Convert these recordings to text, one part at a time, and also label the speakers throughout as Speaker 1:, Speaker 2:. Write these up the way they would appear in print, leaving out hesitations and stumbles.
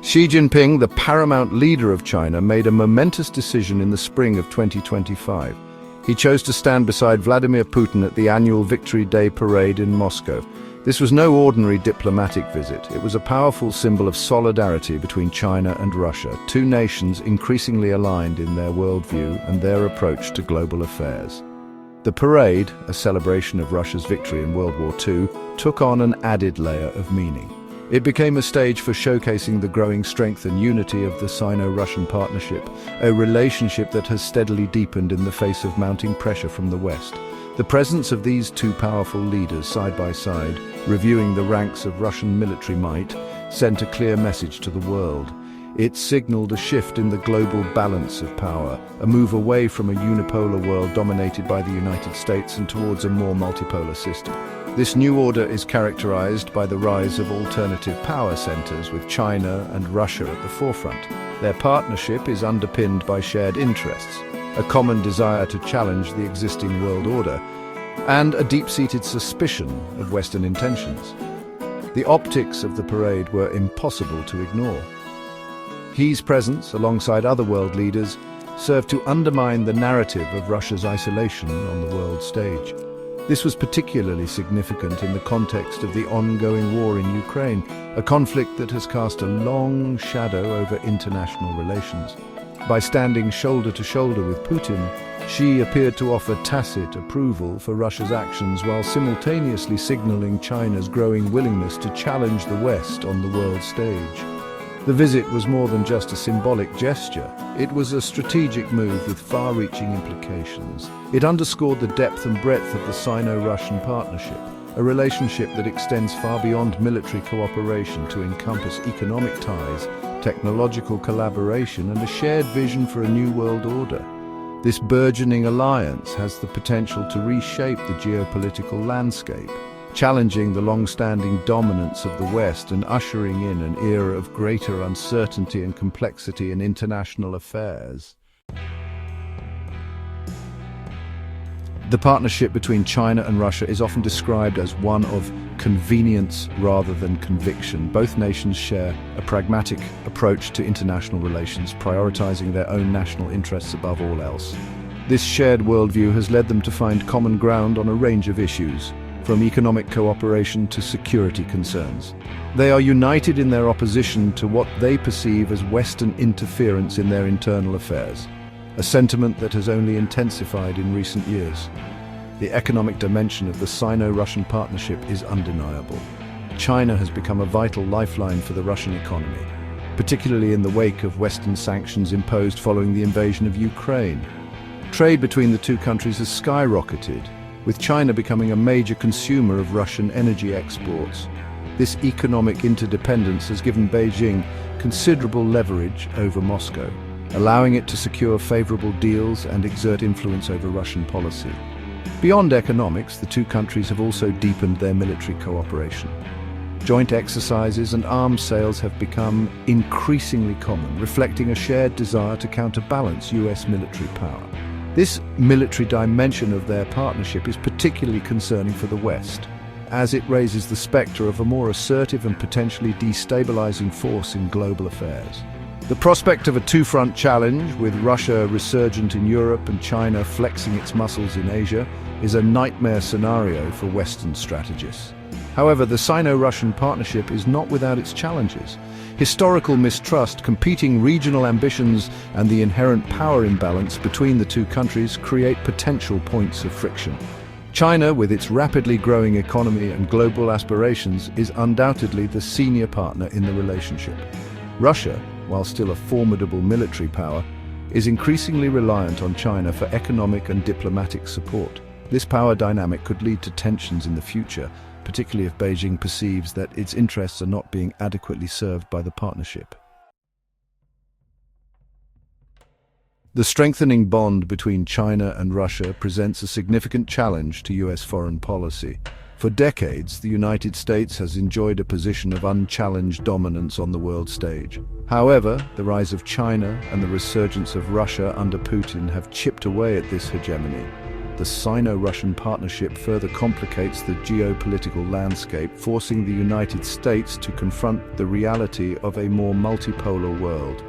Speaker 1: Xi Jinping, the paramount leader of China, made a momentous decision in the spring of 2025. He chose to stand beside Vladimir Putin at the annual Victory Day parade in Moscow. This was no ordinary diplomatic visit. It was a powerful symbol of solidarity between China and Russia, two nations increasingly aligned in their worldview and their approach to global affairs. The parade, a celebration of Russia's victory in World War II, took on an added layer of meaning. It became a stage for showcasing the growing strength and unity of the Sino-Russian partnership, a relationship that has steadily deepened in the face of mounting pressure from the West. The presence of these two powerful leaders side by side, reviewing the ranks of Russian military might, sent a clear message to the world. It signaled a shift in the global balance of power, a move away from a unipolar world dominated by the United States and towards a more multipolar system. This new order is characterized by the rise of alternative power centers, with China and Russia at the forefront. Their partnership is underpinned by shared interests, a common desire to challenge the existing world order, and a deep-seated suspicion of Western intentions. The optics of the parade were impossible to ignore. Xi's presence, alongside other world leaders, served to undermine the narrative of Russia's isolation on the world stage. This was particularly significant in the context of the ongoing war in Ukraine, a conflict that has cast a long shadow over international relations. By standing shoulder to shoulder with Putin, Xi appeared to offer tacit approval for Russia's actions while simultaneously signaling China's growing willingness to challenge the West on the world stage. The visit was more than just a symbolic gesture. It was a strategic move with far-reaching implications. It underscored the depth and breadth of the Sino-Russian partnership, a relationship that extends far beyond military cooperation to encompass economic ties, technological collaboration, and a shared vision for a new world order. This burgeoning alliance has the potential to reshape the geopolitical landscape, challenging the long-standing dominance of the West and ushering in an era of greater uncertainty and complexity in international affairs. The partnership between China and Russia is often described as one of convenience rather than conviction. Both nations share a pragmatic approach to international relations, prioritizing their own national interests above all else. This shared worldview has led them to find common ground on a range of issues, from economic cooperation to security concerns. They are united in their opposition to what they perceive as Western interference in their internal affairs, a sentiment that has only intensified in recent years. The economic dimension of the Sino-Russian partnership is undeniable. China has become a vital lifeline for the Russian economy, particularly in the wake of Western sanctions imposed following the invasion of Ukraine. Trade between the two countries has skyrocketed, with China becoming a major consumer of Russian energy exports. This economic interdependence has given Beijing considerable leverage over Moscow, allowing it to secure favorable deals and exert influence over Russian policy. Beyond economics, the two countries have also deepened their military cooperation. Joint exercises and arms sales have become increasingly common, reflecting a shared desire to counterbalance US military power. This military dimension of their partnership is particularly concerning for the West, as it raises the specter of a more assertive and potentially destabilizing force in global affairs. The prospect of a two-front challenge, with Russia resurgent in Europe and China flexing its muscles in Asia, is a nightmare scenario for Western strategists. However, the Sino-Russian partnership is not without its challenges. Historical mistrust, competing regional ambitions, and the inherent power imbalance between the two countries create potential points of friction. China, with its rapidly growing economy and global aspirations, is undoubtedly the senior partner in the relationship. Russia, while still a formidable military power, is increasingly reliant on China for economic and diplomatic support. This power dynamic could lead to tensions in the future, particularly if Beijing perceives that its interests are not being adequately served by the partnership. The strengthening bond between China and Russia presents a significant challenge to US foreign policy. For decades, the United States has enjoyed a position of unchallenged dominance on the world stage. However, the rise of China and the resurgence of Russia under Putin have chipped away at this hegemony. The Sino-Russian partnership further complicates the geopolitical landscape, forcing the United States to confront the reality of a more multipolar world.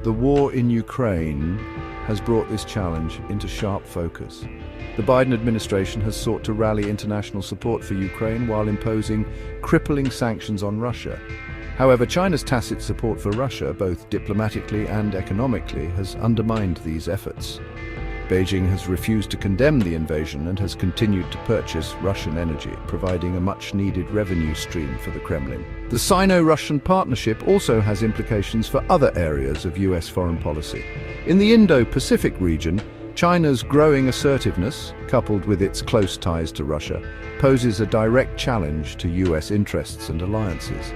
Speaker 1: The war in Ukraine has brought this challenge into sharp focus. The Biden administration has sought to rally international support for Ukraine while imposing crippling sanctions on Russia. However, China's tacit support for Russia, both diplomatically and economically, has undermined these efforts. Beijing has refused to condemn the invasion and has continued to purchase Russian energy, providing a much-needed revenue stream for the Kremlin. The Sino-Russian partnership also has implications for other areas of US foreign policy. In the Indo-Pacific region, China's growing assertiveness, coupled with its close ties to Russia, poses a direct challenge to US interests and alliances.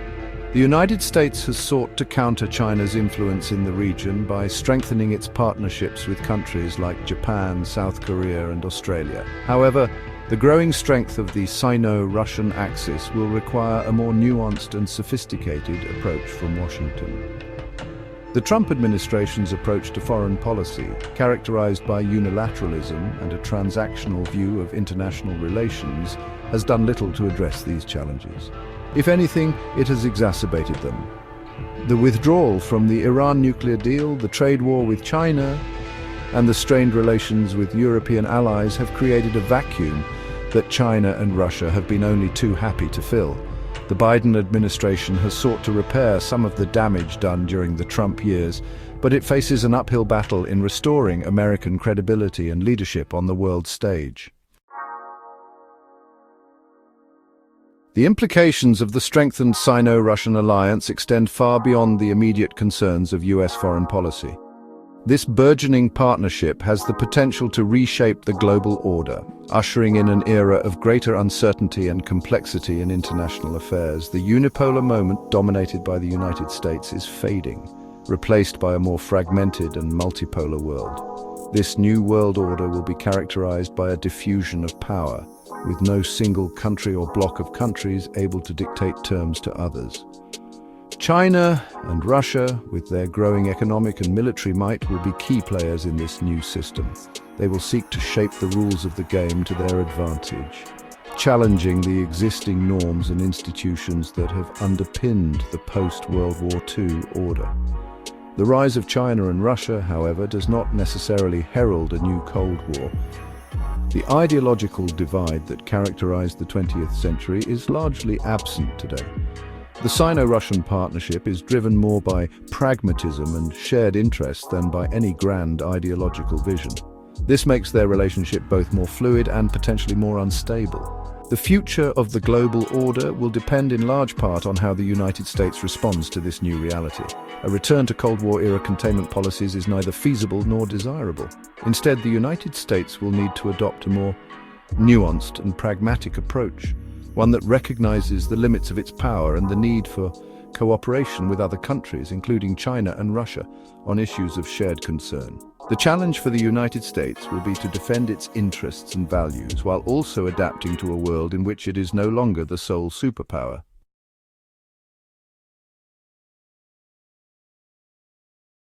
Speaker 1: The United States has sought to counter China's influence in the region by strengthening its partnerships with countries like Japan, South Korea, and Australia. However, the growing strength of the Sino-Russian axis will require a more nuanced and sophisticated approach from Washington. The Trump administration's approach to foreign policy, characterized by unilateralism and a transactional view of international relations, has done little to address these challenges. If anything, it has exacerbated them. The withdrawal from the Iran nuclear deal, the trade war with China, and the strained relations with European allies have created a vacuum that China and Russia have been only too happy to fill. The Biden administration has sought to repair some of the damage done during the Trump years, but it faces an uphill battle in restoring American credibility and leadership on the world stage. The implications of the strengthened Sino-Russian alliance extend far beyond the immediate concerns of US foreign policy. This burgeoning partnership has the potential to reshape the global order, ushering in an era of greater uncertainty and complexity in international affairs. The unipolar moment dominated by the United States is fading, replaced by a more fragmented and multipolar world. This new world order will be characterized by a diffusion of power, with no single country or bloc of countries able to dictate terms to others. China and Russia, with their growing economic and military might, will be key players in this new system. They will seek to shape the rules of the game to their advantage, challenging the existing norms and institutions that have underpinned the post-World War II order. The rise of China and Russia, however, does not necessarily herald a new Cold War. The ideological divide that characterized the 20th century is largely absent today. The Sino-Russian partnership is driven more by pragmatism and shared interests than by any grand ideological vision. This makes their relationship both more fluid and potentially more unstable. The future of the global order will depend in large part on how the United States responds to this new reality. A return to Cold War-era containment policies is neither feasible nor desirable. Instead, the United States will need to adopt a more nuanced and pragmatic approach, one that recognizes the limits of its power and the need for cooperation with other countries, including China and Russia, on issues of shared concern. The challenge for the United States will be to defend its interests and values while also adapting to a world in which it is no longer the sole superpower.